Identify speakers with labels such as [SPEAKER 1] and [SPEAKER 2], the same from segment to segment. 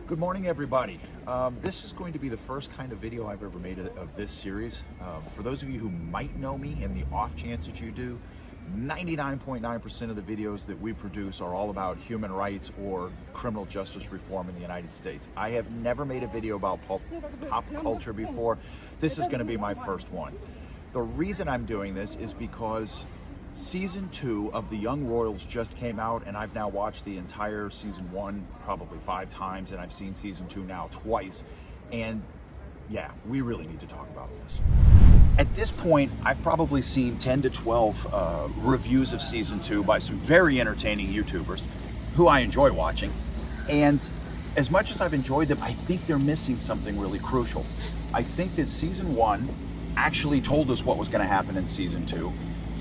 [SPEAKER 1] Good morning, everybody. This is going to be the first kind of video I've ever made of this series. For those of you who might know me, and the off chance that you do, 99.9% of the videos that we produce are all about human rights or criminal justice reform in the United States. I have never made a video about pop culture before. This is going to be my first one. The reason I'm doing this is because Season 2 of The Young Royals just came out, and I've now watched the entire Season 1 probably 5 times, and I've seen Season 2 now twice. And yeah, we really need to talk about this. At this point, I've probably seen 10 to 12 reviews of Season 2 by some very entertaining YouTubers who I enjoy watching. And as much as I've enjoyed them, I think they're missing something really crucial. I think that Season 1 actually told us what was going to happen in Season 2.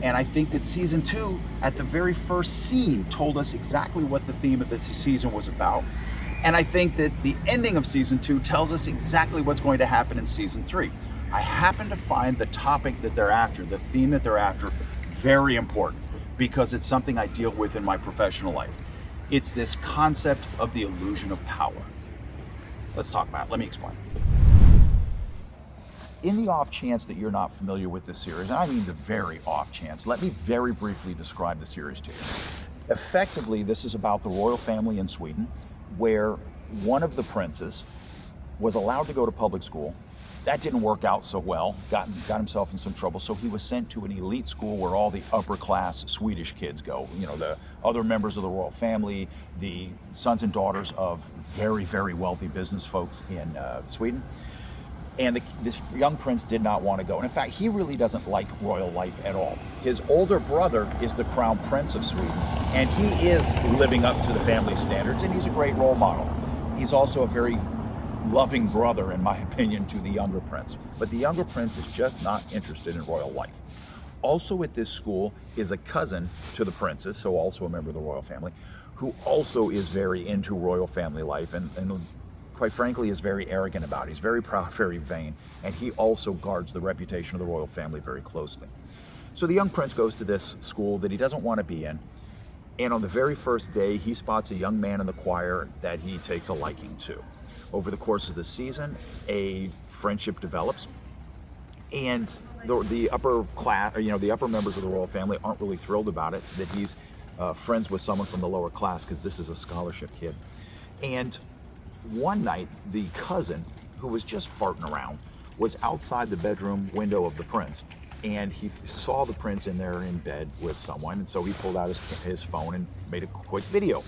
[SPEAKER 1] And I think that Season 2, at the very first scene, told us exactly what the theme of the season was about. And I think that the ending of Season 2 tells us exactly what's going to happen in Season 3. I happen to find the topic that they're after, the theme that they're after, very important, because it's something I deal with in my professional life. It's this concept of the illusion of power. Let's talk about it. Let me explain. In the off chance that you're not familiar with this series, and I mean the very off chance, let me very briefly describe the series to you. Effectively, this is about the royal family in Sweden, where one of the princes was allowed to go to public school. That didn't work out so well, got himself in some trouble, so he was sent to an elite school where all the upper class Swedish kids go. You know, the other members of the royal family, the sons and daughters of very, very wealthy business folks in Sweden. And this young prince did not want to go. And in fact, he really doesn't like royal life at all. His older brother is the crown prince of Sweden, and he is living up to the family standards, and he's a great role model. He's also a very loving brother, in my opinion, to the younger prince. But the younger prince is just not interested in royal life. Also at this school is a cousin to the princess, so also a member of the royal family, who also is very into royal family life and quite frankly, is very arrogant about it. He's very proud, very vain, and he also guards the reputation of the royal family very closely. So the young prince goes to this school that he doesn't want to be in, and on the very first day, he spots a young man in the choir that he takes a liking to. Over the course of the season, a friendship develops, and the upper class, the upper members of the royal family aren't really thrilled about it, that he's friends with someone from the lower class, because this is a scholarship kid. And one night, the cousin, who was just farting around, was outside the bedroom window of the prince, and he saw the prince in there in bed with someone, and so he pulled out his phone and made a quick video.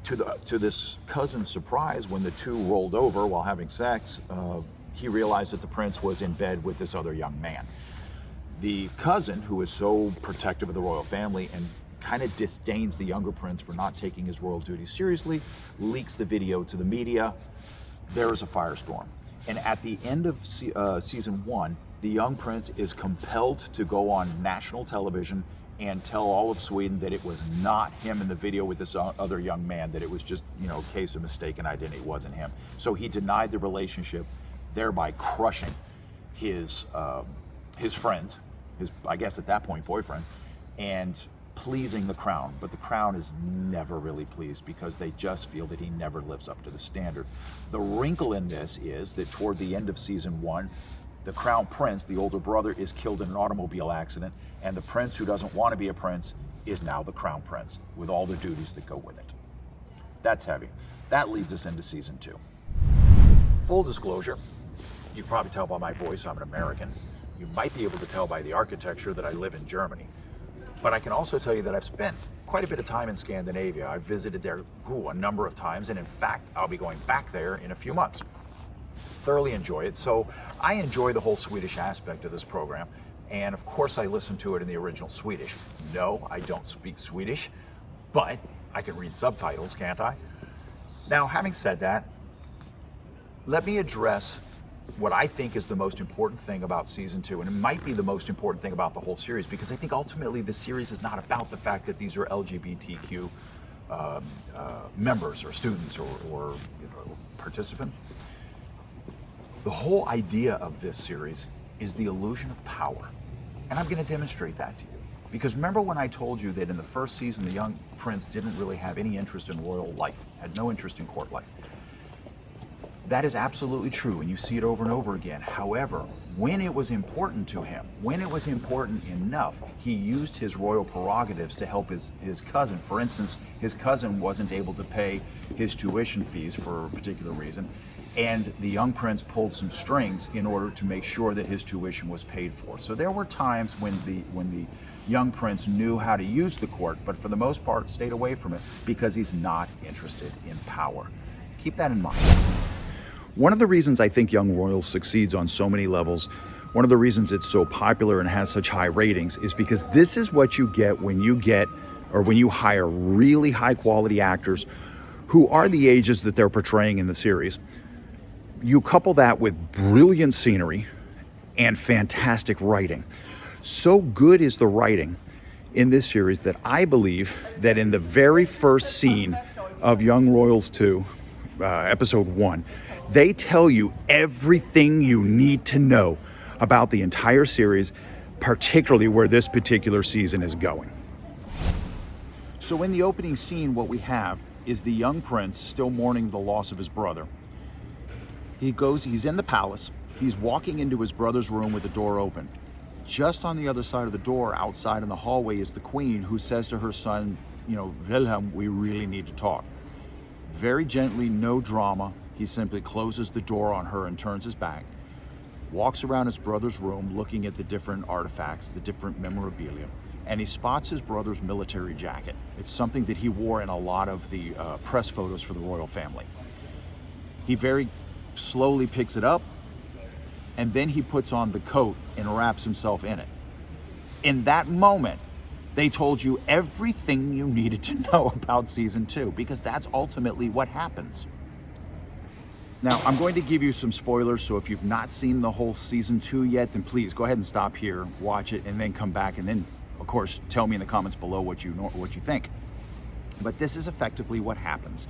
[SPEAKER 1] To this cousin's surprise, when the two rolled over while having sex, he realized that the prince was in bed with this other young man. The cousin, who is so protective of the royal family and kind of disdains the younger prince for not taking his royal duties seriously, leaks the video to the media. There is a firestorm. And at the end of Season 1, the young prince is compelled to go on national television and tell all of Sweden that it was not him in the video with this other young man, that it was just, a case of mistaken identity. It wasn't him. So he denied the relationship, thereby crushing his friend, I guess at that point, boyfriend, and pleasing the crown. But the crown is never really pleased because they just feel that he never lives up to the standard. The wrinkle in this is that toward the end of Season 1, the crown prince, the older brother, is killed in an automobile accident, and the prince who doesn't want to be a prince is now the crown prince with all the duties that go with it. That's heavy. That leads us into Season 2. Full disclosure, you can probably tell by my voice I'm an American. You might be able to tell by the architecture that I live in Germany. But I can also tell you that I've spent quite a bit of time in Scandinavia. I've visited there a number of times, and in fact, I'll be going back there in a few months. Thoroughly enjoy it. So I enjoy the whole Swedish aspect of this program, and of course I listen to it in the original Swedish. No, I don't speak Swedish, but I can read subtitles, can't I? Now, having said that, let me address what I think is the most important thing about Season 2, and it might be the most important thing about the whole series, because I think ultimately the series is not about the fact that these are LGBTQ members or students or participants. The whole idea of this series is the illusion of power, and I'm going to demonstrate that to you. Because remember when I told you that in the first season the young prince didn't really have any interest in royal life, had no interest in court life. That is absolutely true, and you see it over and over again. However, when it was important to him, when it was important enough, he used his royal prerogatives to help his cousin. For instance, his cousin wasn't able to pay his tuition fees for a particular reason, and the young prince pulled some strings in order to make sure that his tuition was paid for. So there were times when the young prince knew how to use the court, but for the most part stayed away from it because he's not interested in power. Keep that in mind. One of the reasons I think Young Royals succeeds on so many levels, one of the reasons it's so popular and has such high ratings, is because this is what you get when you hire really high quality actors who are the ages that they're portraying in the series. You couple that with brilliant scenery and fantastic writing. So good is the writing in this series that I believe that in the very first scene of Young Royals 2, episode 1, they tell you everything you need to know about the entire series, particularly where this particular season is going. So in the opening scene, what we have is the young prince still mourning the loss of his brother. He's in the palace, he's walking into his brother's room with the door open. Just on the other side of the door, outside in the hallway, is the queen, who says to her son, Wilhelm, we really need to talk. Very gently, no drama, he simply closes the door on her and turns his back, walks around his brother's room looking at the different artifacts, the different memorabilia, and he spots his brother's military jacket. It's something that he wore in a lot of the press photos for the royal family. He very slowly picks it up, and then he puts on the coat and wraps himself in it. In that moment, they told you everything you needed to know about season 2, because that's ultimately what happens. Now, I'm going to give you some spoilers, so if you've not seen the whole season 2 yet, then please go ahead and stop here, watch it, and then come back, and then, of course, tell me in the comments below what you think. But this is effectively what happens.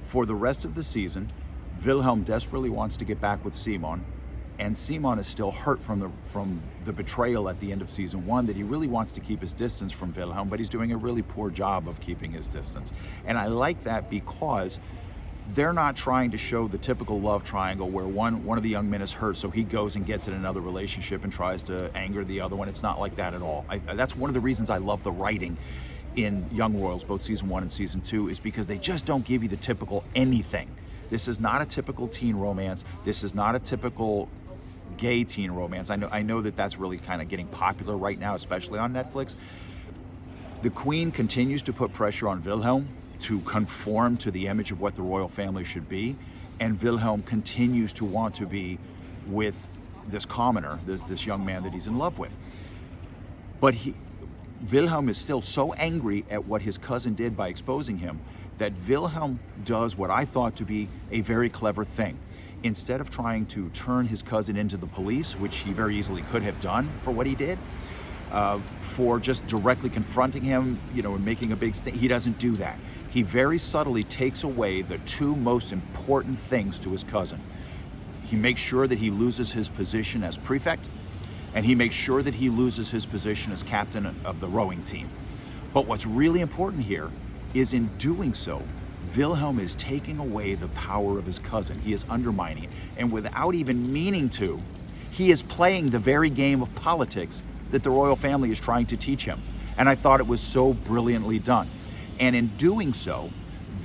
[SPEAKER 1] For the rest of the season, Wilhelm desperately wants to get back with Simon, and Simon is still hurt from the betrayal at the end of season 1, that he really wants to keep his distance from Wilhelm, but he's doing a really poor job of keeping his distance. And I like that because they're not trying to show the typical love triangle where one of the young men is hurt, so he goes and gets in another relationship and tries to anger the other one. It's not like that at all. That's one of the reasons I love the writing in Young Royals, both season 1 and season 2, is because they just don't give you the typical anything. This is not a typical teen romance. This is not a typical gay teen romance. I know that that's really kind of getting popular right now, especially on Netflix. The queen continues to put pressure on Wilhelm to conform to the image of what the royal family should be, and Wilhelm continues to want to be with this commoner, this young man that he's in love with. But Wilhelm is still so angry at what his cousin did by exposing him that Wilhelm does what I thought to be a very clever thing. Instead of trying to turn his cousin into the police, which he very easily could have done for what he did, for just directly confronting him, and making a big he doesn't do that. He very subtly takes away the two most important things to his cousin. He makes sure that he loses his position as prefect, and he makes sure that he loses his position as captain of the rowing team. But what's really important here is, in doing so, Wilhelm is taking away the power of his cousin. He is undermining it. And without even meaning to, he is playing the very game of politics that the royal family is trying to teach him. And I thought it was so brilliantly done. And in doing so,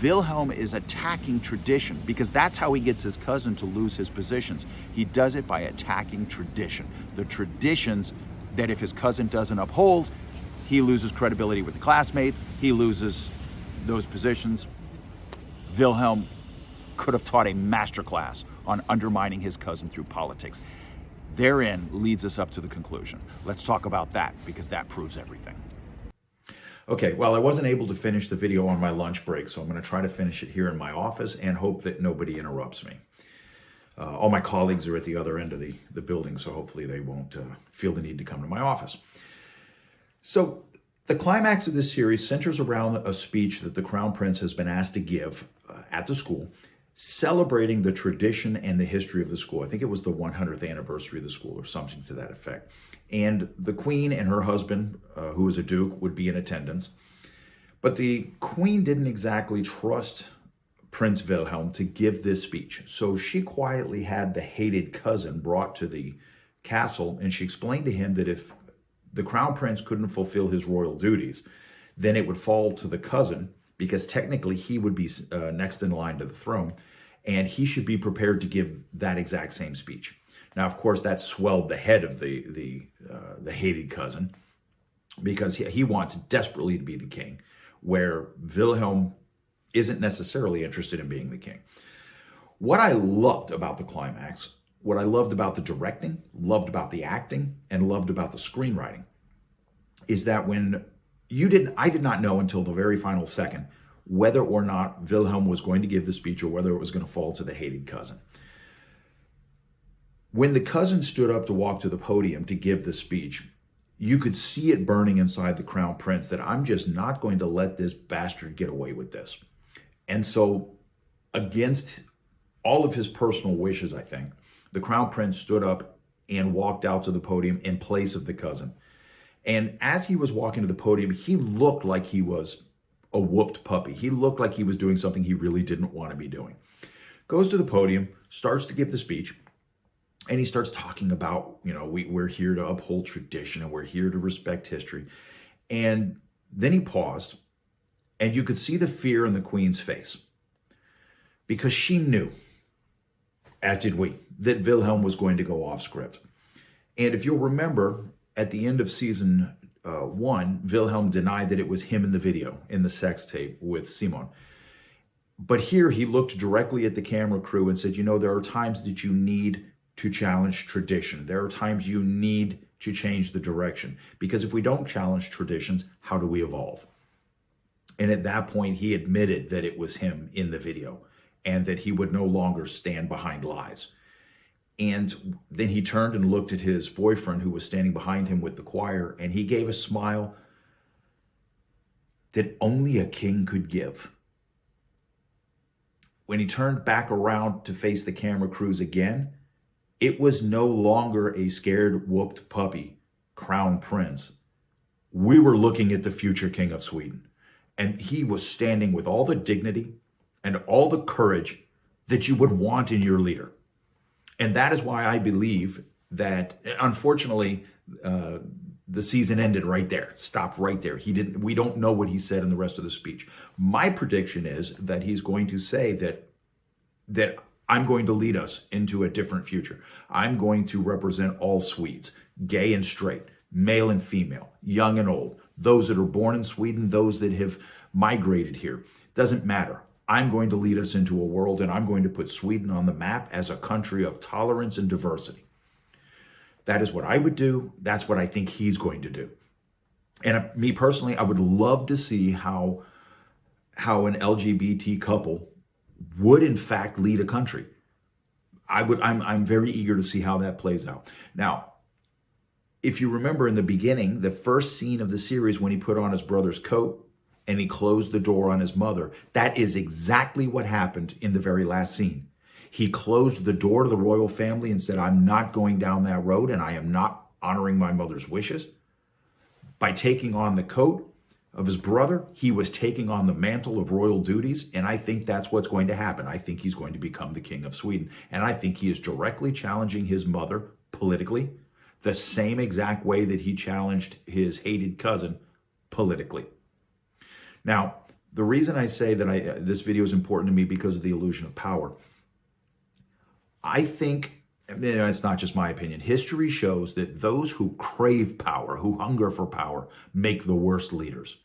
[SPEAKER 1] Wilhelm is attacking tradition, because that's how he gets his cousin to lose his positions. He does it by attacking tradition. The traditions that if his cousin doesn't uphold, he loses credibility with the classmates, he loses those positions. Wilhelm could have taught a masterclass on undermining his cousin through politics. Therein leads us up to the conclusion. Let's talk about that, because that proves everything. Okay, well, I wasn't able to finish the video on my lunch break, so I'm going to try to finish it here in my office and hope that nobody interrupts me. All my colleagues are at the other end of the building, so hopefully they won't feel the need to come to my office. So the climax of this series centers around a speech that the Crown Prince has been asked to give at the school, celebrating the tradition and the history of the school. I think it was the 100th anniversary of the school or something to that effect. And the Queen and her husband, who was a duke, would be in attendance. But the Queen didn't exactly trust Prince Wilhelm to give this speech. So she quietly had the hated cousin brought to the castle, and she explained to him that if the crown prince couldn't fulfill his royal duties, then it would fall to the cousin, because technically he would be next in line to the throne, and he should be prepared to give that exact same speech. Now, of course, that swelled the head of the hated cousin, because he wants desperately to be the king, where Wilhelm isn't necessarily interested in being the king. What I loved about the climax, what I loved about the directing, loved about the acting, and loved about the screenwriting, is that when I did not know until the very final second whether or not Wilhelm was going to give the speech or whether it was going to fall to the hated cousin. When the cousin stood up to walk to the podium to give the speech, you could see it burning inside the crown prince that I'm just not going to let this bastard get away with this. And so, against all of his personal wishes, I think, the crown prince stood up and walked out to the podium in place of the cousin. And as he was walking to the podium, he looked like he was a whooped puppy. He looked like he was doing something he really didn't want to be doing. Goes to the podium, starts to give the speech, and he starts talking about, we're here to uphold tradition and we're here to respect history. And then he paused, and you could see the fear in the queen's face, because she knew, as did we, that Wilhelm was going to go off script. And if you'll remember, at the end of season 1, Wilhelm denied that it was him in the video, in the sex tape with Simon. But here he looked directly at the camera crew and said, there are times that you need to challenge tradition. There are times you need to change the direction. Because if we don't challenge traditions, how do we evolve? And at that point, he admitted that it was him in the video and that he would no longer stand behind lies. And then he turned and looked at his boyfriend who was standing behind him with the choir, and he gave a smile that only a king could give. When he turned back around to face the camera crews again, it was no longer a scared, whooped puppy, crown prince. We were looking at the future king of Sweden. And he was standing with all the dignity and all the courage that you would want in your leader. And that is why I believe that, unfortunately, the season ended right there, stopped right there. We don't know what he said in the rest of the speech. My prediction is that he's going to say that I'm going to lead us into a different future. I'm going to represent all Swedes, gay and straight, male and female, young and old, those that are born in Sweden, those that have migrated here. Doesn't matter. I'm going to lead us into a world, and I'm going to put Sweden on the map as a country of tolerance and diversity. That is what I would do. That's what I think he's going to do. And me personally, I would love to see how an LGBT couple would in fact lead a country. I'm very eager to see how that plays out. Now, if you remember in the beginning, the first scene of the series when he put on his brother's coat and he closed the door on his mother, that is exactly what happened in the very last scene. He closed the door to the royal family and said, I'm not going down that road and I am not honoring my mother's wishes. By taking on the coat of his brother, he was taking on the mantle of royal duties, and I think that's what's going to happen. I think he's going to become the king of Sweden, and I think he is directly challenging his mother politically, the same exact way that he challenged his hated cousin politically. Now, the reason I say that this video is important to me because of the illusion of power, I think, it's not just my opinion, history shows that those who crave power, who hunger for power, make the worst leaders.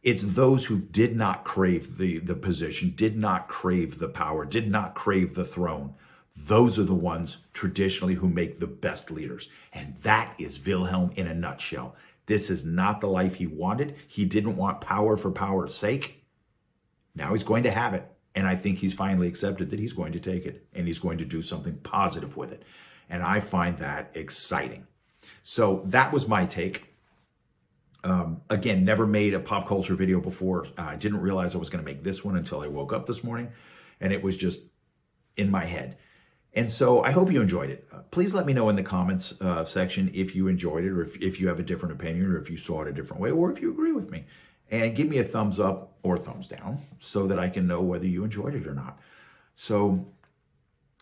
[SPEAKER 1] It's those who did not crave the position, did not crave the power, did not crave the throne. Those are the ones traditionally who make the best leaders. And that is Wilhelm in a nutshell. This is not the life he wanted. He didn't want power for power's sake. Now he's going to have it. And I think he's finally accepted that he's going to take it and he's going to do something positive with it. And I find that exciting. So that was my take. Again, never made a pop culture video before. I didn't realize I was going to make this one until I woke up this morning. And it was just in my head. And so I hope you enjoyed it. Please let me know in the comments section if you enjoyed it, or if you have a different opinion, or if you saw it a different way, or if you agree with me. and give me a thumbs up or thumbs down so that I can know whether you enjoyed it or not. So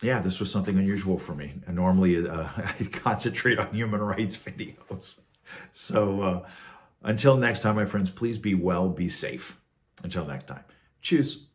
[SPEAKER 1] yeah, this was something unusual for me. And normally I concentrate on human rights videos. So until next time, my friends, please be well, be safe. Until next time. Cheers.